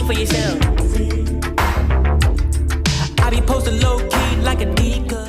see for yourself. I be posted low key like a nigga.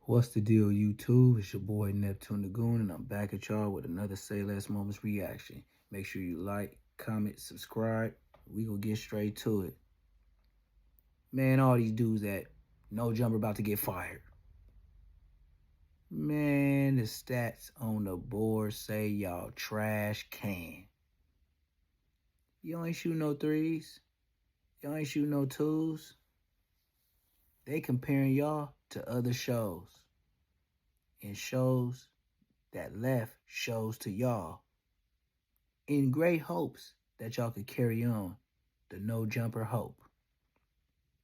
What's the deal, YouTube? It's your boy Neptune the Goon, and I'm back at y'all with another Say Less Moments reaction. Make sure you like, comment, subscribe. We gonna get straight to it. Man, all these dudes that No Jumper about to get fired. Man, the stats on the board say y'all trash can. Y'all ain't shooting no threes. Y'all ain't shooting no twos. They comparing y'all to other shows. And shows that left shows to y'all in great hopes that y'all could carry on the no jumper hope,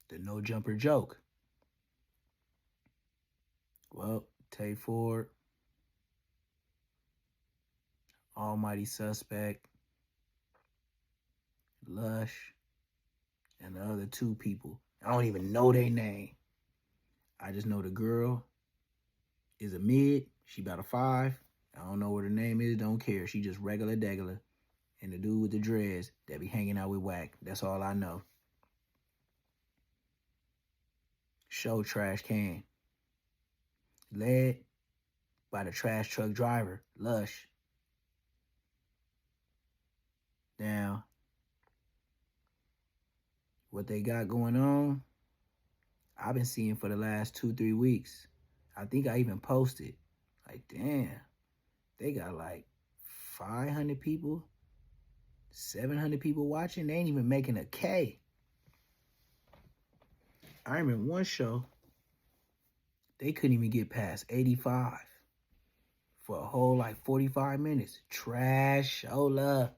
the no jumper joke. Well, Tay Ford, Almighty Suspect, Lush, and the other two people. I don't even know their name. I just know the girl is a mid. She about a 5. I don't know what her name is. Don't care. She just regular degular. And the dude with the dreads that be hanging out with Whack. That's all I know. Show trash can. Led by the trash truck driver, Lush. Now, what they got going on, I've been seeing for the last 2-3 weeks. I think I even posted, like, damn, they got like 500 people, 700 people watching. They ain't even making a K. I remember one show, they couldn't even get past 85 for a whole like 45 minutes. Trash, shola.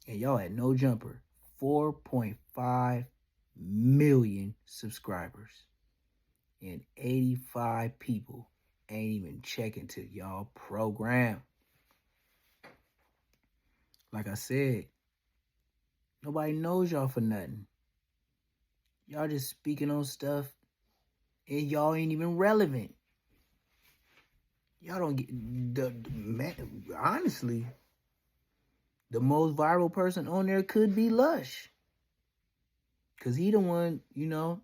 And y'all had No Jumper, 4.5 million subscribers. And 85 people ain't even checking to y'all program. Like I said, nobody knows y'all for nothing. Y'all just speaking on stuff and y'all ain't even relevant. Y'all don't get, man, honestly, the most viral person on there could be Lush. Because he the one, you know,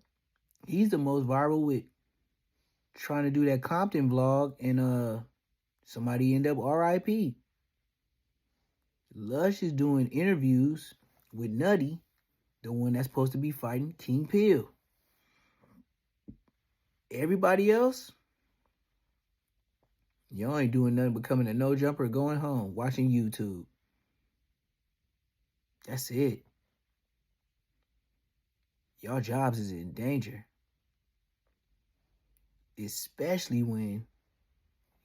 he's the most viral with trying to do that Compton vlog and somebody end up RIP. Lush is doing interviews with Nutty, the one that's supposed to be fighting King Pill. Everybody else, y'all ain't doing nothing but coming to No Jumper, going home, watching YouTube. That's it. Y'all jobs is in danger. Especially when,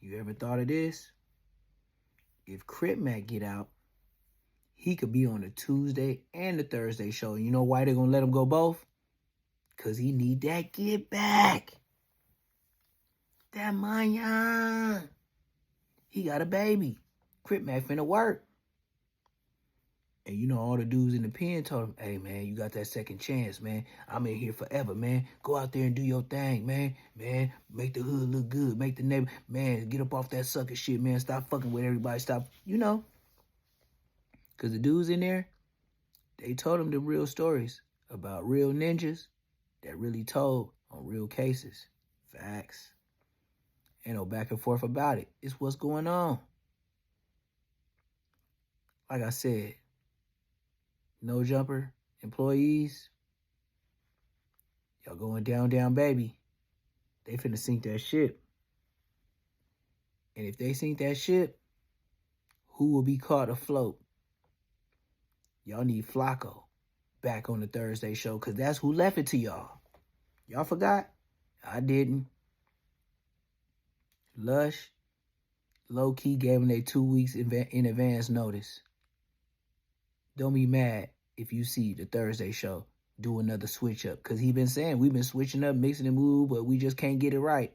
you ever thought of this? If Crip Mac get out, he could be on the Tuesday and the Thursday show. You know why they're going to let him go both? Because he need that get back. That man, he got a baby. Crip Mac finna work. And you know, all the dudes in the pen told him, hey, man, you got that second chance, man. I'm in here forever, man. Go out there and do your thing, man. Man, make the hood look good. Make the neighbor, man, get up off that sucker shit, man. Stop fucking with everybody. Stop, you know. Because the dudes in there, they told him the real stories about real ninjas that really told on real cases. Facts. Ain't no back and forth about it. It's what's going on. Like I said, No Jumper employees, y'all going down, baby. They finna sink that ship. And if they sink that ship, who will be caught afloat? Y'all need Flacco back on the Thursday show because that's who left it to y'all. Y'all forgot? I didn't. Lush, low-key gave them their 2 weeks in advance notice. Don't be mad if you see the Thursday show do another switch up because he been saying we've been switching up, mixing and move, but we just can't get it right.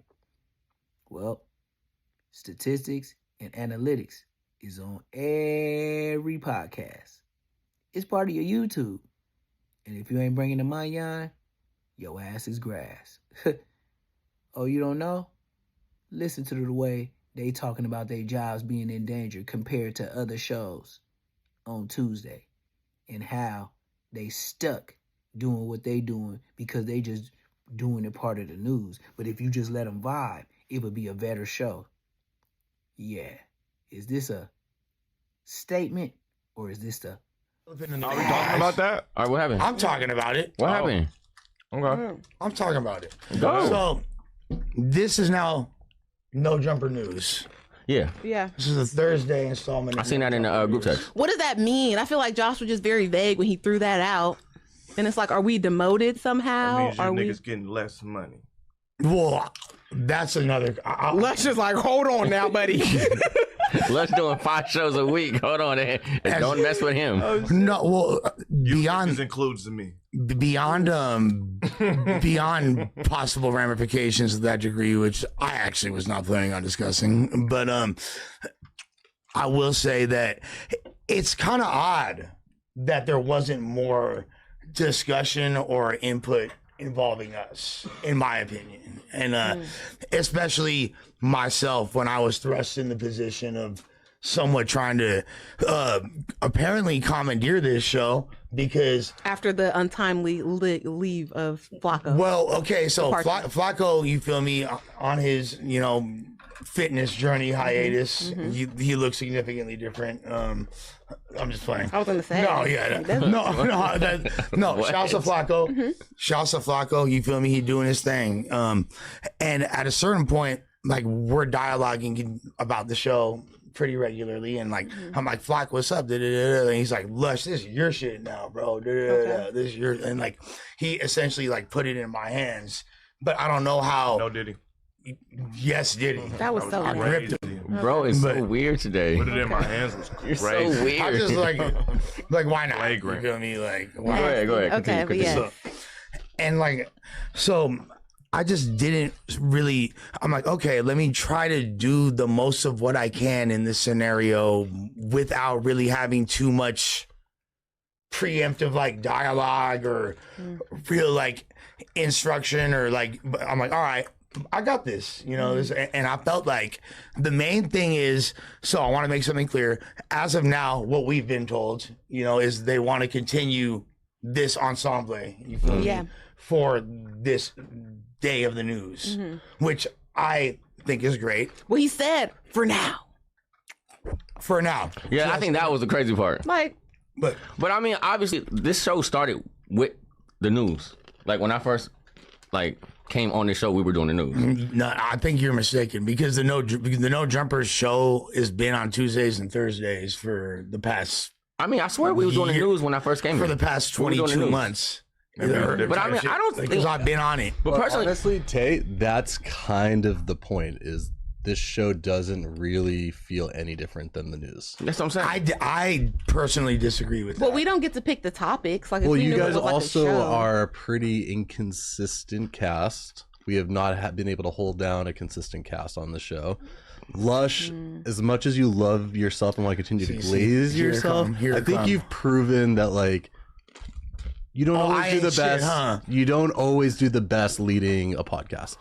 Well, statistics and analytics is on every podcast. It's part of your YouTube. And if you ain't bringing the money on, your ass is grass. Oh, you don't know? Listen to the way they talking about their jobs being in danger compared to other shows on Tuesday and how they stuck doing what they doing because they just doing it part of the news. But if you just let them vibe, it would be a better show. Yeah. Is this a statement or is this the... Are we talking about that? All right, what happened? I'm talking about it. What happened? Okay. I'm talking about it. Go. So, this is now No Jumper News. Yeah. This is a Thursday installment. I seen that in the group text. What does that mean? I feel like Josh was just very vague when he threw that out. And it's like, are we demoted somehow? That means you are niggas getting less money. Well, that's another... Let's just like, hold on now, buddy. Lush doing 5 shows a week. Hold on, don't mess with him. No, well, This includes me. beyond possible ramifications of that degree, which I actually was not planning on discussing, but I will say that it's kind of odd that there wasn't more discussion or input involving us, in my opinion, and especially myself when I was thrust in the position of somewhat trying to apparently commandeer this show because after the untimely leave of Flacco. Well, okay, so Flacco, you feel me, on his fitness journey hiatus, he looks significantly different. I'm just playing. I was gonna say. No, yeah, no. Shouts to Flacco. Shouts to Flacco. You feel me? He doing his thing. And at a certain point, like we're dialoguing about the show pretty regularly, and like I'm like, Flock, what's up? And he's like, Lush, this is your shit now, bro. This is your, and like he essentially like put it in my hands, but I don't know how. No, did he? Yes, did he? That was so I weird. gripped him. Bro, it's so weird today. Put it in my hands was You're crazy. so weird. I just like why not? Flagrant. You feel me? Like why? Go ahead. Okay, but yeah. And like, so I just didn't really, I'm like, okay, let me try to do the most of what I can in this scenario without really having too much preemptive like dialogue or real like instruction or like, I'm like, all right, I got this, and I felt like the main thing is, so I want to make something clear. As of now, what we've been told, is they want to continue this ensemble, you feel me, for this day of the news, which I think is great. Well, he said, for now. For now. Yeah, So I think that was the crazy part. Like, But I mean, obviously, this show started with the news. Like when I first came on this show, we were doing the news. no, I think you're mistaken because the No Jumpers show has been on Tuesdays and Thursdays for the past. I mean, I swear we were doing the news when I first came for here. the past We were doing the 22 news. months. But I mean, I don't because think. I've been on it. But personally, honestly, Tate, that's kind of the point. Is this show doesn't really feel any different than the news. that's what I'm saying. I personally disagree with that. well, we don't get to pick the topics. Like, if Well, we you knew it guys was like a also show. are a pretty inconsistent cast. We have not been able to hold down a consistent cast on the show. Lush, as much as you love yourself and want to continue to glaze here it yourself, come, here I it think come. you've proven that you don't always I do the ain't shit, best. huh? You don't always do the best leading a podcast.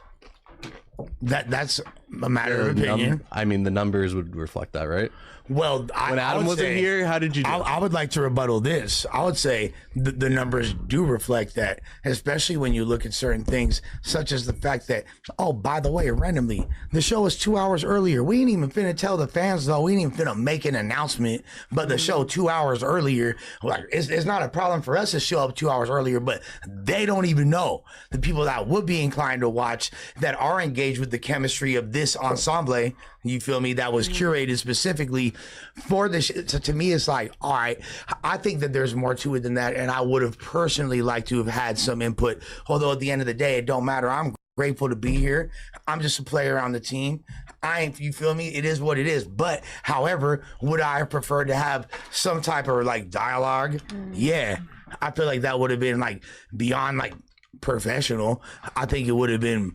That's a matter of opinion. I mean, the numbers would reflect that, right? Well, When Adam wasn't here, how did you do? I would like to rebuttal this. I would say the numbers do reflect that, especially when you look at certain things, such as the fact that, oh, by the way, randomly, the show is 2 hours earlier. We ain't even finna tell the fans, though. We ain't even finna make an announcement, but the show 2 hours earlier, like, it's not a problem for us to show up 2 hours earlier, but they don't even know. The people that would be inclined to watch, that are engaged with the chemistry of this ensemble, you feel me, that was curated specifically for this. To me, it's like, all right, I think that there's more to it than that, and I would have personally liked to have had some input. Although at the end of the day, it don't matter. I'm grateful to be here. I'm just a player on the team. You feel me? It is what it is. But however, would I have preferred to have some type of like dialogue? Yeah. I feel like that would have been like beyond like professional. I think it would have been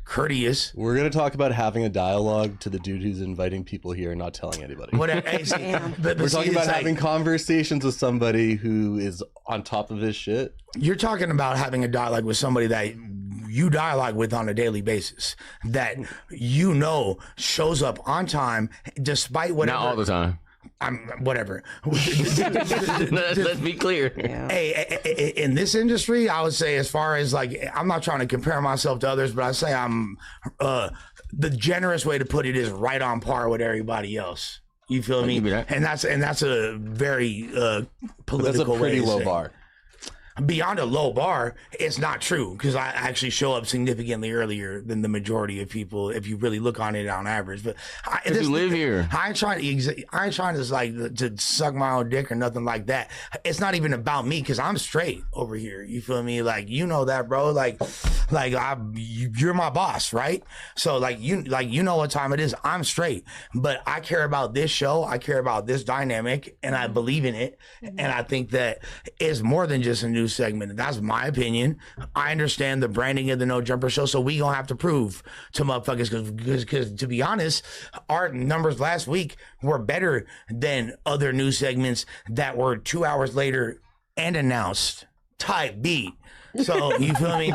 courteous. We're going to talk about having a dialogue to the dude who's inviting people here and not telling anybody. We're talking about having conversations with somebody who is on top of his shit. You're talking about having a dialogue with somebody that you dialogue with on a daily basis, that you know shows up on time despite whatever. Not all the time. Whatever. Let's be clear. Yeah. Hey, in this industry, I would say, as far as like, I'm not trying to compare myself to others, but I say I'm the generous way to put it is right on par with everybody else. You feel me? And that's a very political. That's a pretty way to low say. bar. Beyond a low bar, it's not true, because I actually show up significantly earlier than the majority of people if you really look on it on average. But you live here. I ain't trying to like to suck my own dick or nothing like that. It's not even about me, because I'm straight over here. You feel me? Like, you know that, bro. You're my boss, right? So you know what time it is. I'm straight, but I care about this show. I care about this dynamic, and I believe in it. And I think that it's more than just a news segment. That's my opinion. I understand the branding of the No Jumper Show, so we gonna have to prove to motherfuckers, because to be honest, our numbers last week were better than other news segments that were 2 hours later and announced. Type beat. So you feel me?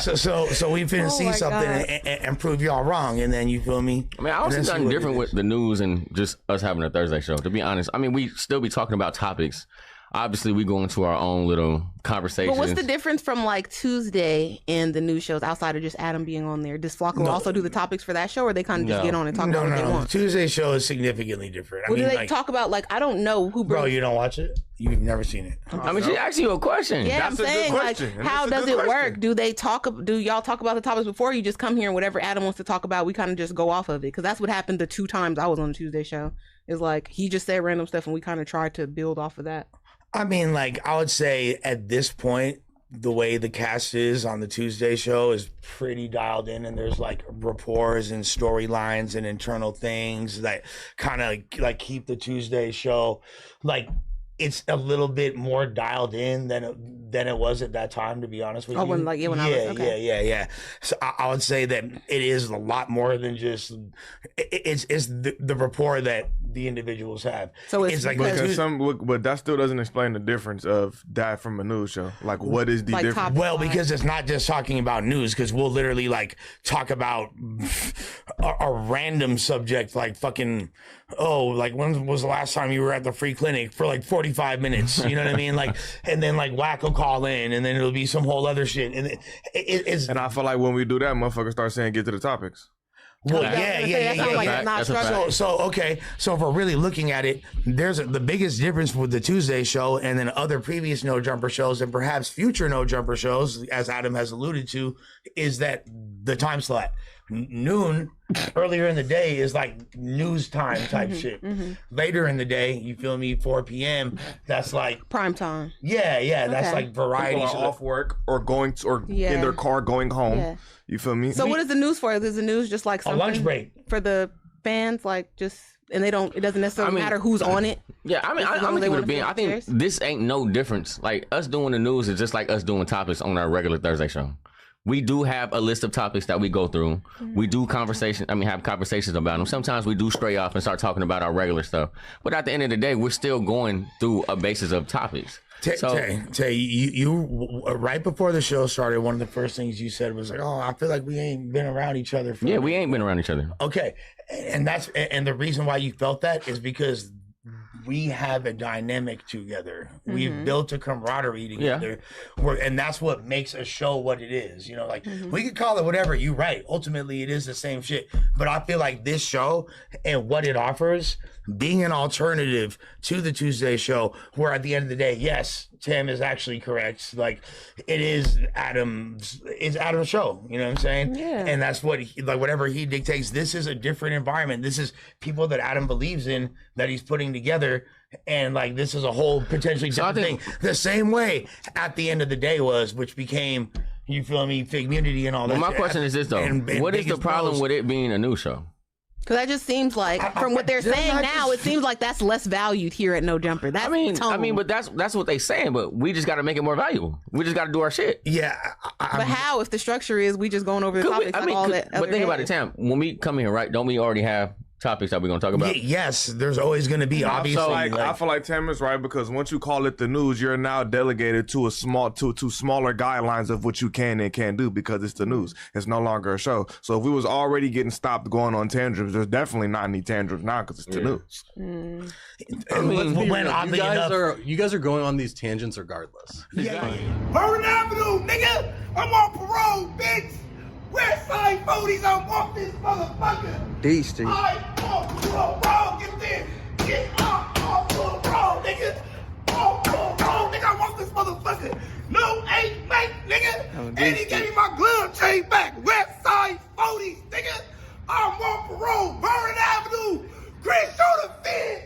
So we finna see something and prove y'all wrong, and then you feel me? I mean, I don't see nothing different with the news and just us having a Thursday show, to be honest. I mean, we still be talking about topics. Obviously, we go into our own little conversations. But what's the difference from like Tuesday and the news shows outside of just Adam being on there? Does Flocko also do the topics for that show, or they kind of just get on and talk about what they want? Tuesday show is significantly different. What do they talk about? Like, I don't know who. Bro, you don't watch it? You've never seen it? I mean, she asked you a question. Yeah, That's I'm a good saying, like, question. how That's a does good it work? question. Do y'all talk about the topics before? Or you just come here and whatever Adam wants to talk about, we kind of just go off of it? Because that's what happened the 2 times I was on the Tuesday show. Is like he just said random stuff and we kind of tried to build off of that. I mean, like, I would say at this point, the way the cast is on the Tuesday show is pretty dialed in, and there's like rapports and storylines and internal things that kind of like keep the Tuesday show like it's a little bit more dialed in than it was at that time, to be honest with you. When I was okay. Yeah. So I would say that it is a lot more than just it's the rapport that the individuals have. So it's like but that still doesn't explain the difference of that from a news show. Like, what is the difference? Well, because it's not just talking about news, because we'll literally like talk about a random subject, like fucking, like when was the last time you were at the free clinic for like 45 minutes? You know what I mean? Like, and then like Whack will call in, and then it'll be some whole other shit. And it's. And I feel like when we do that, motherfuckers start saying, "Get to the topics." Well, yeah. So if we're really looking at it, there's the biggest difference with the Tuesday show and then other previous No Jumper shows and perhaps future No Jumper shows, as Adam has alluded to, is that the time slot. Noon earlier in the day is like news time type shit. Later in the day, you feel me, 4 p.m. That's like prime time. Yeah, that's like variety. People are off work or in their car going home. Yeah. You feel me? So what is the news for? Is the news just like something a lunch break for the fans, like just, and it doesn't necessarily matter who's on it? Yeah, I mean, I'm gonna keep it a being. I think this ain't no difference. Like, us doing the news is just like us doing topics on our regular Thursday show. We do have a list of topics that we go through. We do have conversations about them. Sometimes we do stray off and start talking about our regular stuff. But at the end of the day, we're still going through a basis of topics. Tay, you right before the show started, one of the first things you said was like, "Oh, I feel like we ain't been around each other." We ain't been around each other. Okay, and the reason why you felt that is because we have a dynamic together. We've built a camaraderie together, and that's what makes a show what it is. You know, like we could call it whatever. You're right. Ultimately, it is the same shit. But I feel like this show and what it offers being an alternative to the Tuesday show, where at the end of the day, yes, Tim is actually correct. Like, it is Adam's show. You know what I'm saying? Yeah. And that's what whatever he dictates. This is a different environment. This is people that Adam believes in that he's putting together. And like, this is a whole potentially different thing. The same way at the end of the day which became, you feel me, Figmunity and all that. Well, my question is this though: what is the problem with it being a new show? Because that just seems like, from what they're saying now, it seems like that's less valued here at No Jumper. That's I mean, but that's what they saying. But we just got to make it more valuable. We just got to do our shit. Yeah. But how, if the structure is we just going over the topics all that? But think about it, Tam. When we come here, right? Don't we already have topics that we're gonna talk about? Yes, there's always gonna be, obviously. So I feel like Tam is right, because once you call it the news, you're now delegated to to smaller guidelines of what you can and can't do, because it's the news. It's no longer a show. So if we was already getting stopped going on tantrums, there's definitely not any tantrums now because it's the news. I mean, you guys are going on these tangents regardless. Vernon Avenue, nigga! I'm on parole, bitch! West Side 40s, I'm off this motherfucker! These two. I'm off parole, get there! Get off parole, nigga! Off parole, nigga, I'm off this motherfucker! No, ain't mate, nigga! And he gave me my glove chain back! West Side 40s, nigga! I'm on parole! Vernon Avenue! Chris Shooter Finn!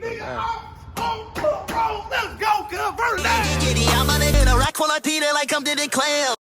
Nigga, I'm on parole! Let's go, cuz! Vernon Avenue! I'm a nigga, rock for Latina like I'm Diddy Clam.